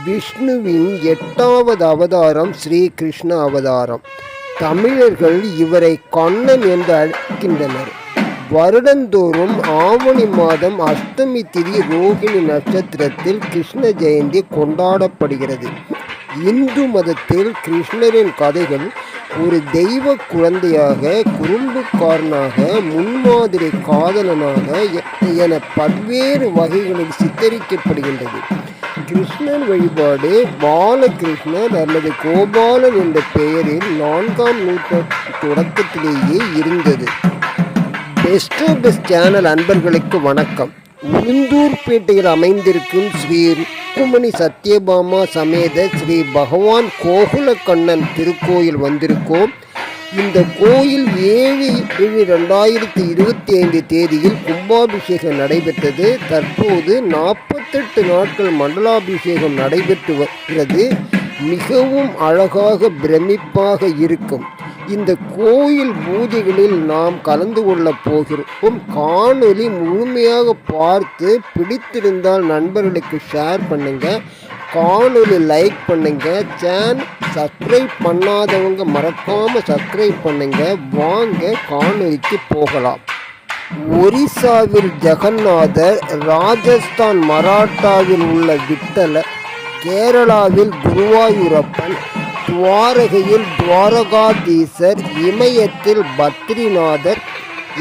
விஷ்ணுவின் 8வது அவதாரம் ஸ்ரீ கிருஷ்ண அவதாரம். தமிழர்கள் இவரை கண்ணன் என்று அழைக்கின்றனர். வருடந்தோறும் ஆவணி மாதம் அஷ்டமி திதி ரோகிணி நட்சத்திரத்தில் கிருஷ்ண ஜெயந்தி கொண்டாடப்படுகிறது. இந்து மதத்தில் கிருஷ்ணரின் கதைகள் ஒரு தெய்வ குழந்தையாக, குறும்புக்காரனாக, முன்மாதிரி காதலனாக என பல்வேறு வகைகளில் சித்தரிக்கப்படுகின்றது. கிருஷ்ணர் வழிபாடு பாலகிருஷ்ணர் அல்லது கோபாலன் என்ற பெயரில் 4ஆம் நூற்றாண்டு தொடக்கத்திலேயே இருந்தது. பெஸ்ட் சேனல் அன்பர்களுக்கு வணக்கம். உளுந்தூர்பேட்டையில் அமைந்திருக்கும் ஸ்ரீ ருக்குமணி சத்யபாமா சமேத ஸ்ரீ பகவான் கோகுல கண்ணன் திருக்கோயில் வந்திருக்கோம். இந்த கோயில் 7/7/2025 தேதியில் கும்பாபிஷேகம் நடைபெற்றது. தற்போது 48 நாட்கள் மண்டலாபிஷேகம் நடைபெற்று வருகிறது. மிகவும் அழகாக பிரமிப்பாக இருக்கும். இந்த கோயில் பூஜைகளில் நாம் கலந்து கொள்ளப் போகிறோம். காணொலி முழுமையாக பார்த்து பிடித்திருந்தால் நண்பர்களுக்கு ஷேர் பண்ணுங்க, காணொலி லைக் பண்ணுங்க, சேனல் சப்ஸ்கிரைப் பண்ணாதவங்க மறக்காம சப்ஸ்கிரைப் பண்ணுங்க. வாங்க காணொலிக்கு போகலாம். ஒரிசாவில் ஜெகநாதர், ராஜஸ்தான் மராட்டாவில் உள்ள விட்டலர், கேரளாவில் குருவாயூரப்பன், துவாரகையில் துவாரகாதீசர், இமயத்தில் பத்ரிநாதர்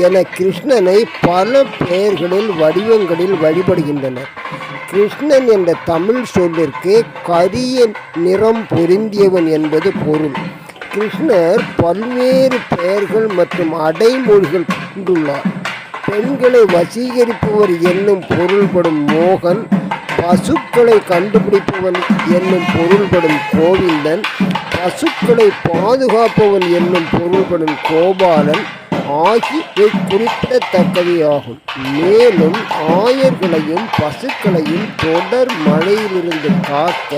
என கிருஷ்ணனை பல பெயர்களில் வடிவங்களில் வழிபடுகின்றனர். கிருஷ்ணன் என்ற தமிழ் சொல்லிற்கு கரிய நிறம் பொருந்தியவன் என்பது பொருள். கிருஷ்ணர் பல்வேறு பெயர்கள் மற்றும் அடைமொழிகள் கொண்டுள்ளார். பெண்களை வசீகரிப்பவர் என்னும் பொருள்படும் மோகன், பசுக்களை கண்டுபிடிப்பவன் என்னும் பொருள்படும் கோவிந்தன், பசுக்களை பாதுகாப்பவன் என்னும் பொருள்படும் கோபாலன் ஆகியவை குறிப்பிடத்தக்கவையாகும். மேலும் ஆயர்களையும் பசுக்களையும் தொடர் மழையிலிருந்து காக்க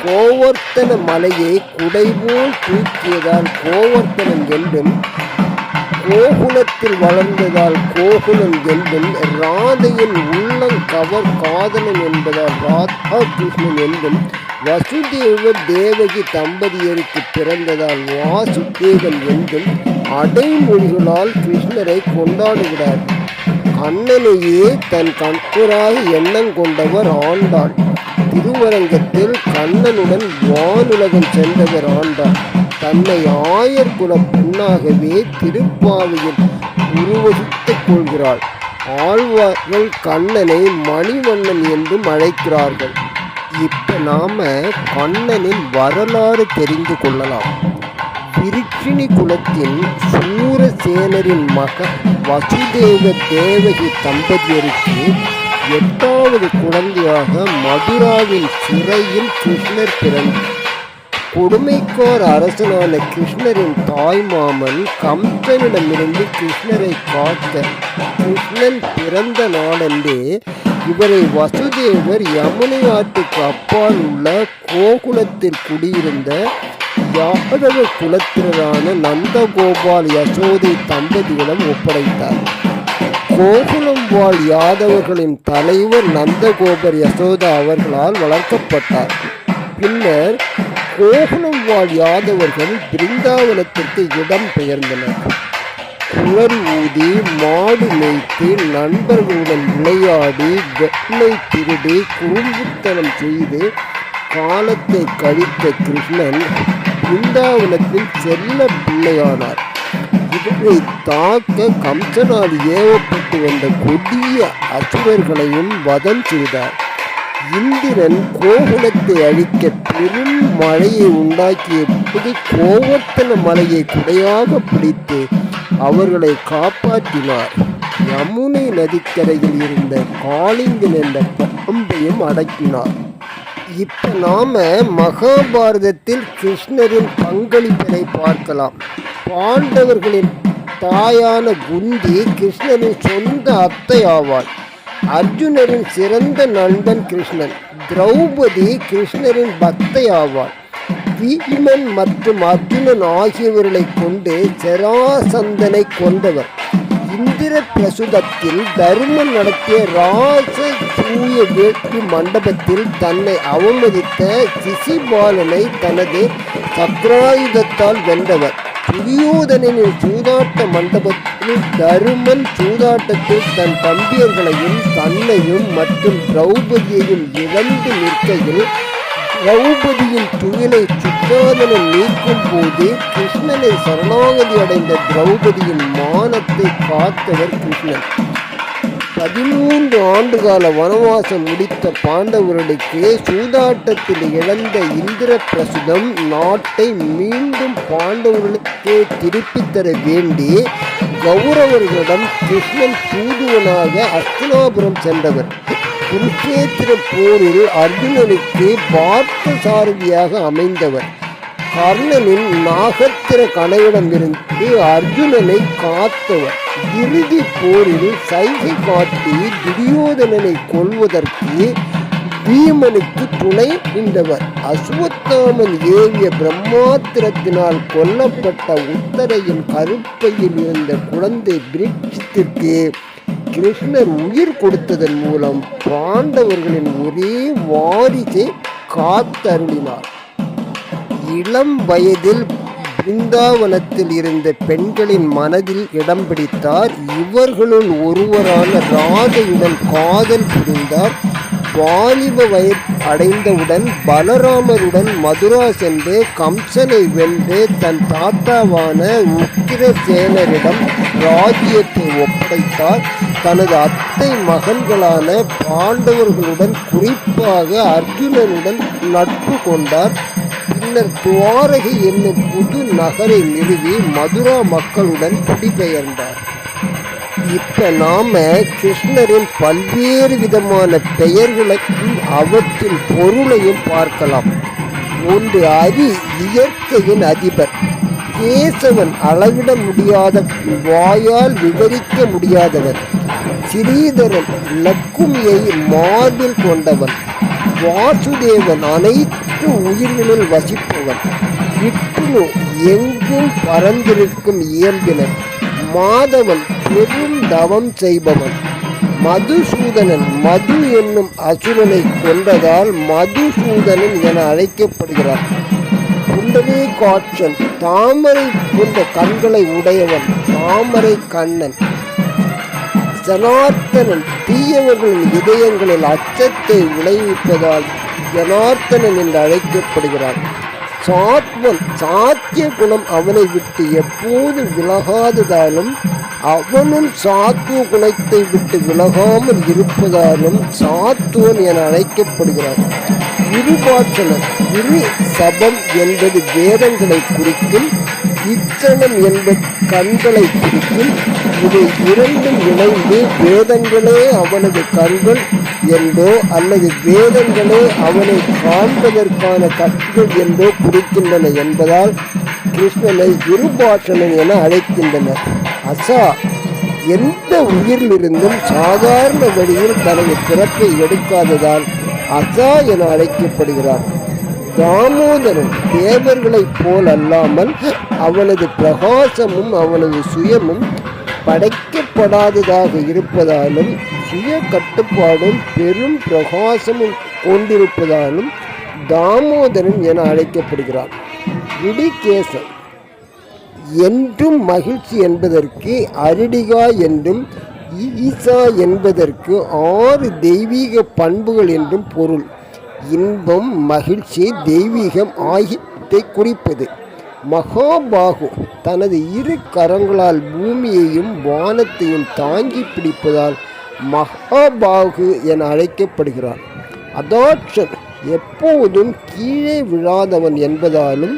கோவர்த்தன மலையை குடைபோல் தூக்கியதால் கோவர்த்தனம் என்றும், கோகுலத்தில் வளர்ந்ததால் கோகுலம் என்றும், ராதையின் உள்ளம் கவர் காதலன் என்பதால் ராதா கிருஷ்ணன் என்றும், வசுதேவர் தேவகி தம்பதியருக்கு பிறந்ததால் வாசுதேவன் என்றும் அடைமொழிகளால் கிருஷ்ணரை கொண்டாடுகிறார். கண்ணனையே தன் கண்கராக எண்ணம் கொண்டவர் ஆண்டாள். திருவரங்கத்தில் கண்ணனுடன் வானுலகம் சென்றவர் ஆண்டாள். தன்னை ஆயர் குல பெண்ணாகவே திருப்பாவையில் உருவகித்துக் கொள்கிறாள். ஆழ்வார்கள் கண்ணனை மணிவண்ணன் என்றும் அழைக்கிறார்கள். இப்ப நாம கண்ணனின் வரலாறு தெரிந்து கொள்ளலாம். விருட்சிணி குலத்தின் சூரசேனரின் மகன் வசுதேவ தேவகி தம்பதியருக்கு 8வது குழந்தையாக மதுராவின் சிறையில் கிருஷ்ணர் பிறந்தார். கொடுமைக்கார அரசனான கிருஷ்ணரின் தாய்மாமன் கம்சனிடமிருந்து கிருஷ்ணரை காக்க கிருஷ்ணன் பிறந்த நாளன்றே இவரை வசுதேவர் யமுனை ஆற்றுக்கு அப்பால் உள்ள கோகுலத்தில் குடியிருந்த யாதவ குலத்தினரான நந்தகோபால் யசோதை தம்பதியிடம் ஒப்படைத்தார். கோகுலம் வாழ் யாதவர்களின் தலைவர் நந்தகோபர் யசோதா அவர்களால் வளர்க்கப்பட்டார். பின்னர் கோகுலம் வாழ் யாதவர்கள் பிருந்தாவனத்திற்கு இடம் பெயர்ந்தனர். குழல் ஊதி, மாடு மேய்த்து, நண்பர்களுடன் விளையாடி, வெண்ணை திருடி, குறும்புத்தனம் செய்து காலத்தை கழித்த கிருஷ்ணன் பிருந்தாவனத்தில் செல்ல பிள்ளையானார். இவரை தாக்க கம்சனால் ஏவப்பட்டு வந்த கொடிய அசுரர்களையும் வதம் செய்தார். இந்திரன் கோகுலத்தை அழிக்க பெரும் மழையை உண்டாக்கிய போது கோவர்த்தன மலையை குடையாக பிடித்து அவர்களை காப்பாற்றினார். யமுனை நதிக்கரையில் இருந்த காளிங்கன் என்ற பாம்பையும் அடக்கினார். இப்ப நாம மகாபாரதத்தில் கிருஷ்ணரின் பங்களிப்பினை பார்க்கலாம். பாண்டவர்களின் தாயான குந்தி கிருஷ்ணரின் சொந்த அத்தை ஆவாள். அர்ஜுனரின் சிறந்த நண்பன் கிருஷ்ணன். திரௌபதி கிருஷ்ணரின் பக்தை ஆவாள். பீமன் மற்றும் அர்ஜுனன் ஆகியவர்களை கொண்டு ஜராசந்தனை கொண்டவர். இந்திர பிரசுதத்தில் தருமன் நடத்திய ராச தூய வேட்பு மண்டபத்தில் தன்னை அவமதித்த சிசிபாலனை தனது சக்கராயுதத்தால் வென்றவர். துரியோதனின் சூதாட்ட மண்டபத்தில் தருமன் சூதாட்டத்தில் தன் தம்பியர்களையும் தன்னையும் மற்றும் திரௌபதியையும் இழந்து நிற்கையில் திரௌபதியின் துயிலை சுத்தாதனன் நீக்கும் போது கிருஷ்ணனை சரணாகதி அடைந்த திரௌபதியின் மானத்தை காத்தவர் கிருஷ்ணன். 13 ஆண்டுகால வனவாசம் முடித்த பாண்டவர்களுக்கு சூதாட்டத்தில் இழந்த இந்திர பிரசுதம் நாட்டை மீண்டும் பாண்டவர்களுக்கே திருப்பித் தர வேண்டி கௌரவர்களிடம் கிருஷ்ணன் தூதுவனாக அஸ்தினாபுரம் சென்றவர். குருஷேத்திர போரில் அர்ஜுனனுக்கு பார்த்த சாரதியாக அமைந்தவர். கர்ணனின் நாகத்திர கணையிடமிருந்து அர்ஜுனனை காத்தவர். இறுதி போரில் சைகை காட்டி துரியோதனனை கொல்வதற்கு பீமனுக்கு துணை நின்றவர். அஸ்வத்தாமன் ஏவிய பிரம்மாத்திரத்தினால் கொல்லப்பட்ட உத்தரையின் கருப்பையில் இருந்த குழந்தை பிரிட்சத்திற்கு கிருஷ்ணர் உயிர் கொடுத்ததன் மூலம் பாண்டவர்களின் ஒரே வாரிசை காத்தருளினார். இளம் வயதில் பிருந்தாவனத்தில் இருந்த பெண்களின் மனதில் இடம் பிடித்தார். இவர்களுள் ஒருவரான ராதையுடன் காதல் புரிந்தார். வாலிப வயது அடைந்தவுடன் பலராமருடன் மதுரா சென்று கம்சனை வென்று தன் தாத்தாவான உக்கிரசேனரிடம் ராஜ்யத்தை ஒப்படைத்தார். தனது அத்தை மகன்களான பாண்டவர்களுடன் குறிப்பாக அர்ஜுனனுடன் நட்பு கொண்டார். பின்னர் துவாரகை என்னும் புது நகரை நிறுவி மதுரா மக்களுடன் குடிபெயர்ந்தார். இப்ப நாம கிருஷ்ணரின் பல்வேறு விதமான பெயர்களையும் அவற்றின் பொருளையும் பார்க்கலாம். ஒன்று, அரி, இயற்கையின் அதிபர். கேசவன், அளவிட முடியாத, வாயால் விவரிக்க முடியாதவர். ஸ்ரீதரன், லக்குமியை மார்பில் கொண்டவன். வாசுதேவன், அனைத்து உயிர்களில் வசிப்பவன். விஷ்ணு, எங்கும் பறந்திருக்கும் இயல்பினர். மாதவன், பெரும் தவம் செய்பவன். மதுசூதனன், மது என்னும் அசுரனை கொன்றதால் மதுசூதனன் என அழைக்கப்படுகிறார். குண்டலே காட்சன், தாமரை போன்ற கண்களை உடையவன், தாமரை கண்ணன். ஜனார்த்தனன், தீயவர்களின் இதயங்களில் அச்சத்தை விளைவிப்பதால் ஜனார்த்தனன் என்று அழைக்கப்படுகிறார். சாத்வன், சாத்திய குணம் அவனை விட்டு எப்போது விலகாததாலும் அவனும் சாத்துவ குணத்தை விட்டு விலகாமல் இருப்பதாலும் சாத்துவன் என அழைக்கப்படுகிறார். விருபாட்சணன், விரு சபம் என்பது வேதங்களை குறிக்கும். இச்சனம் என்பது கண்களை குறிக்கும். இவை இரண்டும் இணைந்து வேதங்களே அவனது கண்கள் என்றோ அல்லது வேதங்களே அவனை காண்பதற்கான கண்கள் என்றோ குறிக்கின்றன என்பதால் கிருஷ்ணனை விருபாட்சணன் என அழைக்கின்றனர். அசா, எந்த உயிரிலிருந்தும் சாதாரண வழியில் தனது பிறப்பை எடுக்காததால் அசா என அழைக்கப்படுகிறார். தாமோதரன், தேவர்களைப் போல் அல்லாமல் அவனது பிரகாசமும் அவனது சுயமும் படைக்கப்படாததாக இருப்பதாலும் சுய கட்டுப்பாடும் பெரும் பிரகாசமும் கொண்டிருப்பதாலும் தாமோதரன் என அழைக்கப்படுகிறார். விடிகேசன், என்றும் மகிழ்ச்சி என்பதற்கு அரிடிகா என்றும் ஈசா என்பதற்கு 6 தெய்வீக பண்புகள் என்றும் பொருள். இன்பம், மகிழ்ச்சி, தெய்வீகம் ஆகியவற்றை குறிப்பது. மகாபாகு, தனது 2 கரங்களால் பூமியையும் வானத்தையும் தாங்கி பிடிப்பதால் மகாபாகு என அழைக்கப்படுகிறார். அதாட்சன், எப்போதும் கீழே விழாதவன் என்பதாலும்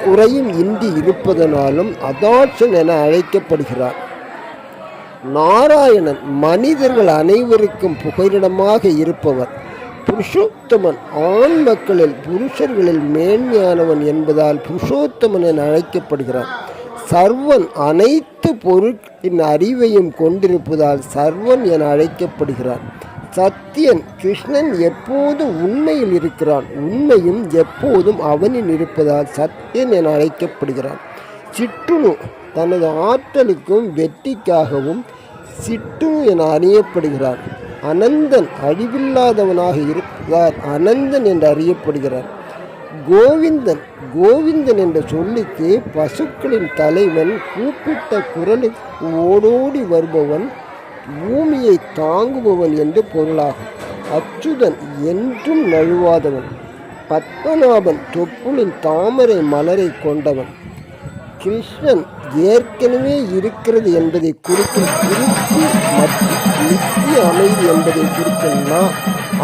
குறையும் இன்றி இருப்பதனாலும் அதாட்சன் என அழைக்கப்படுகிறார். நாராயணன், மனிதர்கள் அனைவருக்கும் புகலிடமாக இருப்பவர். புருஷோத்தமன், ஆண் மக்களில் புருஷர்களில் மேன்மையானவன் என்பதால் புருஷோத்தமன் என அழைக்கப்படுகிறார். சர்வன், அனைத்து பொருட்களின் அறிவையும் கொண்டிருப்பதால் சர்வன் என அழைக்கப்படுகிறார். சத்தியன், கிருஷ்ணன் எப்போது உண்மையில் இருக்கிறான், உண்மையும் எப்போதும் அவனில் இருப்பதால் சத்தியன் என அழைக்கப்படுகிறான். சிற்றுணு, தனது ஆற்றலுக்கும் வெற்றிக்காகவும் சிற்றுணு என அறியப்படுகிறார். அனந்தன் அழிவில்லாதவனாக இருப்பதால் அனந்தன் என்று அறியப்படுகிறார். கோவிந்தன் கோவிந்தன் என்ற சொல்லுக்கு பசுக்களின் தலைவன், கூப்பிட்ட குரலுக்கு ஓடோடி வருபவன், பூமியை தாங்குபவன் என்று பொருளாகும். அச்சுதன் என்றும் நழுவாதவன். பத்மநாபன் தொப்புளின் தாமரை மலரை கொண்டவன். கிருஷ்ணன் ஏற்கனவே இருக்கிறது என்பதை குறிக்கும் திருப்தி மற்றும் நித்திய அமைதி என்பதை குறிக்கும் நான்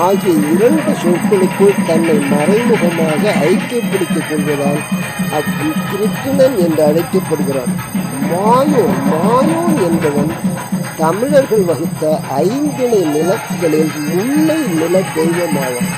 ஆகிய இரண்டு சொற்களுக்குள் தன்னை மறைமுகமாக ஐக்கியப்படுத்திக் கொள்வதால் கிருஷ்ணன் என்று அழைக்கப்படுகிறான். மாயோன் என்பவன் தமிழர்கள் வகுத்த 5 நிலங்களில் முல்லை நில தெய்வமாவான்.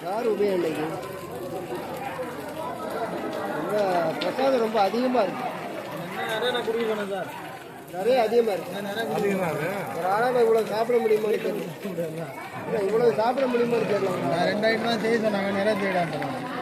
யார் உபயோகம் பிரசாதம் ரொம்ப அதிகமாக இருக்கு. நிறைய அதிகமாக இருக்கு. ஒரு ஆளாக இவ்வளோ சாப்பிட முடியுமான்னு தெரியல. இவ்வளோ சாப்பிட முடியுமான்னு தெரியல. 2000 செய்ய சொன்னாங்க, நிறைய செய்யலாம்.